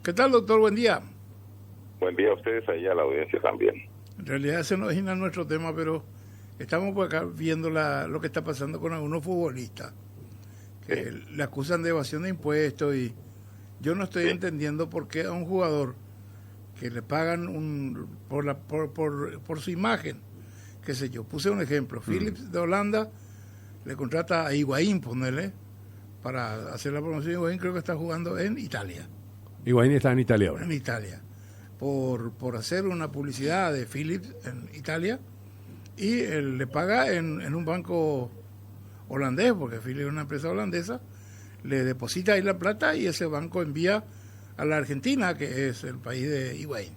¿Qué tal, doctor? Buen día. Buen día a ustedes, ahí a la audiencia también. En realidad se nos origina nuestro tema, pero estamos por acá viendo lo que está pasando con algunos futbolistas que le acusan de evasión de impuestos y yo no estoy entendiendo por qué a un jugador que le pagan por su imagen, qué sé yo, puse un ejemplo, Philips de Holanda le contrata a Higuaín, ponele, para hacer la promoción de Higuaín, creo que está jugando en Italia. Higuaín está en Italia ahora. En Italia. Por hacer una publicidad de Philips en Italia y él le paga en un banco holandés, porque Philips es una empresa holandesa, le deposita ahí la plata y ese banco envía a la Argentina, que es el país de Higuaín.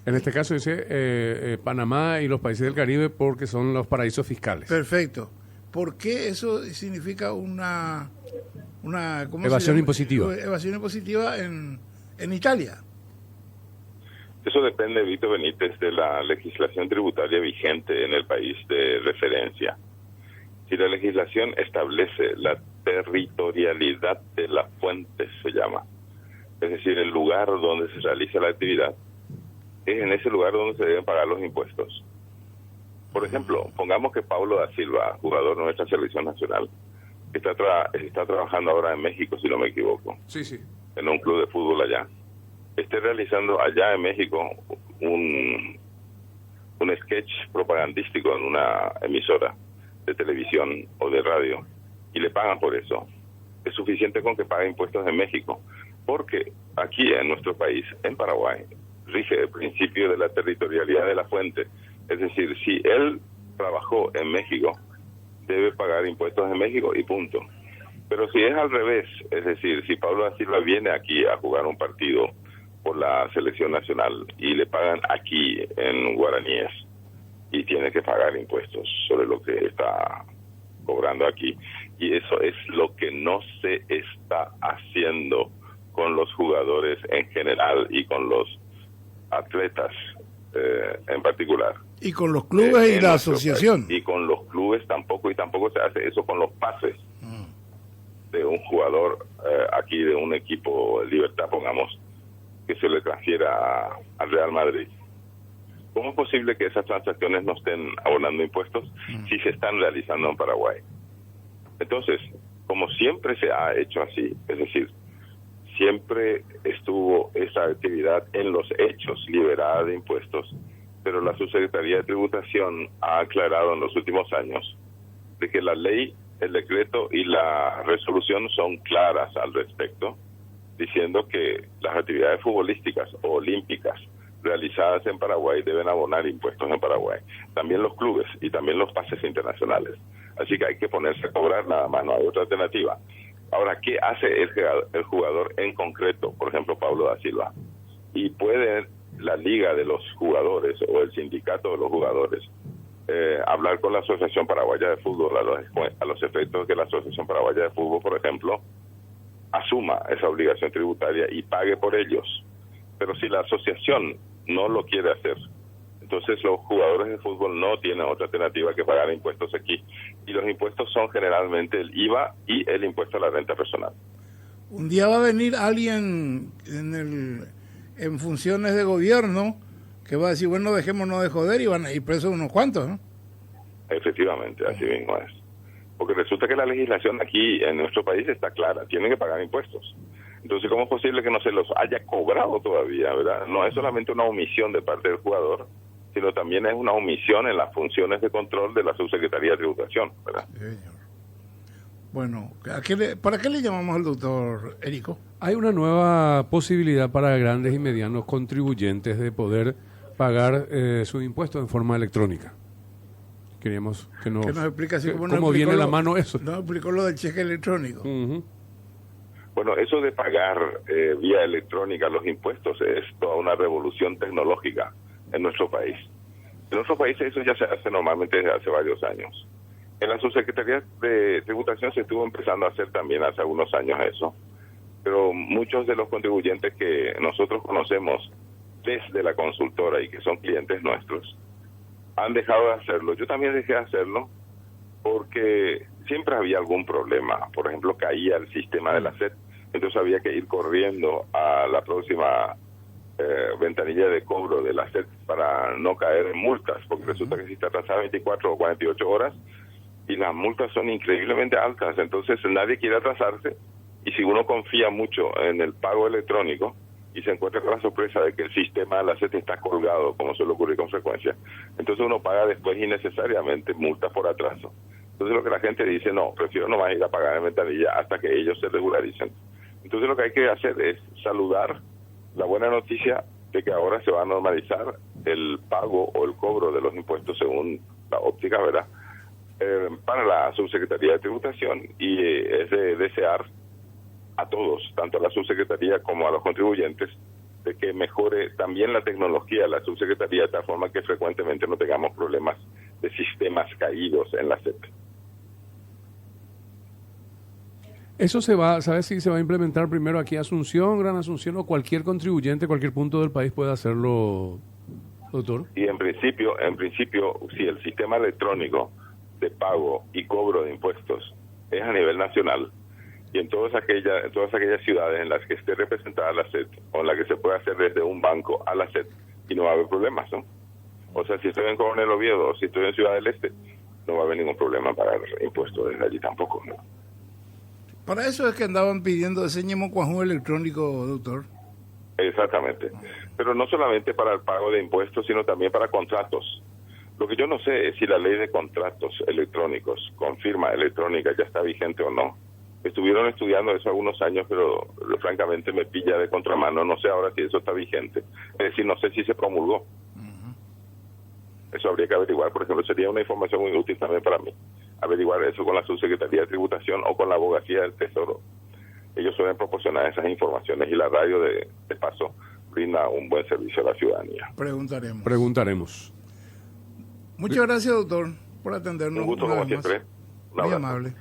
En este caso dice Panamá y los países del Caribe porque son los paraísos fiscales. Perfecto. ¿Por qué eso significa una ¿cómo evasión se llama? impositiva? Evasión impositiva en Italia. Eso depende, Víctor Benítez, de la legislación tributaria vigente en el país de referencia. Si la legislación establece la territorialidad de la fuente, se llama, es decir, el lugar donde se realiza la actividad, es en ese lugar donde se deben pagar los impuestos. Por ejemplo, pongamos que Paulo da Silva, jugador de nuestra selección nacional, está trabajando ahora en México, si no me equivoco, Sí. en un club de fútbol allá, esté realizando allá en México un sketch propagandístico en una emisora de televisión o de radio y le pagan por eso. Es suficiente con que pague impuestos en México, porque aquí en nuestro país, en Paraguay, rige el principio de la territorialidad de la fuente. Es decir, si él trabajó en México, debe pagar impuestos en México y punto. Pero si es al revés, es decir, si Pablo da Silva viene aquí a jugar un partido por la selección nacional y le pagan aquí en guaraníes y tiene que pagar impuestos sobre lo que está cobrando aquí, y eso es lo que no se está haciendo con los jugadores en general y con los atletas en particular. Y con los clubes y la asociación. Y con los clubes tampoco se hace eso con los pases de un jugador aquí de un equipo Libertad, pongamos, que se le transfiera al Real Madrid. ¿Cómo es posible que esas transacciones no estén abonando impuestos si se están realizando en Paraguay? Entonces, como siempre se ha hecho así, es decir, siempre estuvo esa actividad en los hechos liberada de impuestos, pero la Subsecretaría de Tributación ha aclarado en los últimos años de que la ley, el decreto y la resolución son claras al respecto, diciendo que las actividades futbolísticas o olímpicas realizadas en Paraguay deben abonar impuestos en Paraguay. También los clubes y también los pases internacionales. Así que hay que ponerse a cobrar nada más, no hay otra alternativa. Ahora, ¿qué hace el jugador en concreto? Por ejemplo, Paulo da Silva. Y puede la liga de los jugadores o el sindicato de los jugadores hablar con la Asociación Paraguaya de Fútbol a los efectos de que la Asociación Paraguaya de Fútbol, por ejemplo, asuma esa obligación tributaria y pague por ellos. Pero si la asociación no lo quiere hacer, entonces los jugadores de fútbol no tienen otra alternativa que pagar impuestos aquí. Y los impuestos son generalmente el IVA y el impuesto a la renta personal. Un día va a venir alguien en funciones de gobierno que va a decir, bueno, dejémonos de joder y van a ir presos unos cuantos, ¿no? Efectivamente, así mismo es. Porque resulta que la legislación aquí en nuestro país está clara, tienen que pagar impuestos. Entonces, ¿cómo es posible que no se los haya cobrado todavía, verdad? No es solamente una omisión de parte del jugador, sino también es una omisión en las funciones de control de la Subsecretaría de Tributación, ¿verdad? Sí, señor. Bueno, ¿para qué le llamamos al doctor Érico? Hay una nueva posibilidad para grandes y medianos contribuyentes de poder pagar sus impuestos en forma electrónica. Queríamos que nos explique así cómo viene la mano eso. No explicó lo del cheque electrónico. Bueno, eso de pagar vía electrónica los impuestos es toda una revolución tecnológica en nuestro país. En nuestro país eso ya se hace normalmente desde hace varios años. En la Subsecretaría de Tributación se estuvo empezando a hacer también hace algunos años eso, pero muchos de los contribuyentes que nosotros conocemos desde la consultora y que son clientes nuestros han dejado de hacerlo. Yo también dejé de hacerlo porque siempre había algún problema. Por ejemplo, caía el sistema de la SED Entonces había que ir corriendo a la próxima ventanilla de cobro de la SET para no caer en multas, porque resulta que si te atrasas 24 o 48 horas y las multas son increíblemente altas, entonces nadie quiere atrasarse, y si uno confía mucho en el pago electrónico y se encuentra con la sorpresa de que el sistema de la SET está colgado, como suele ocurrir con frecuencia, entonces uno paga después innecesariamente multas por atraso. Entonces lo que la gente dice, no, prefiero nomás ir a pagar en ventanilla hasta que ellos se regularicen. Entonces lo que hay que hacer es saludar la buena noticia de que ahora se va a normalizar el pago o el cobro de los impuestos según la óptica, ¿verdad? Para la Subsecretaría de Tributación, y es de desear a todos, tanto a la Subsecretaría como a los contribuyentes, de que mejore también la tecnología de la Subsecretaría de tal forma que frecuentemente no tengamos problemas de sistemas caídos en la SEP. ¿Eso se va, sabes si se va a implementar primero aquí Asunción, Gran Asunción, o cualquier contribuyente, cualquier punto del país puede hacerlo, doctor? Y en principio, si el sistema electrónico de pago y cobro de impuestos es a nivel nacional, y en todas aquellas ciudades en las que esté representada la SET, o en la que se puede hacer desde un banco a la SET, y no va a haber problemas, ¿no? O sea, si estoy en Coronel Oviedo o si estoy en Ciudad del Este, no va a haber ningún problema para el impuesto desde allí tampoco, ¿no? Para eso es que andaban pidiendo enseñemos cuajú electrónico, doctor. Exactamente. Pero no solamente para el pago de impuestos, sino también para contratos. Lo que yo no sé es si la ley de contratos electrónicos con firma electrónica ya está vigente o no. Estuvieron estudiando eso algunos años, pero francamente me pilla de contramano. No sé ahora si eso está vigente. Es decir, no sé si se promulgó. Eso habría que averiguar. Por ejemplo, sería una información muy útil también para mí. Averiguar eso con la Subsecretaría de Tributación o con la Abogacía del Tesoro. Ellos suelen proporcionar esas informaciones, y la radio de paso brinda un buen servicio a la ciudadanía. Preguntaremos. Muchas gracias, doctor, por atendernos. Un gusto como siempre. Muy amable.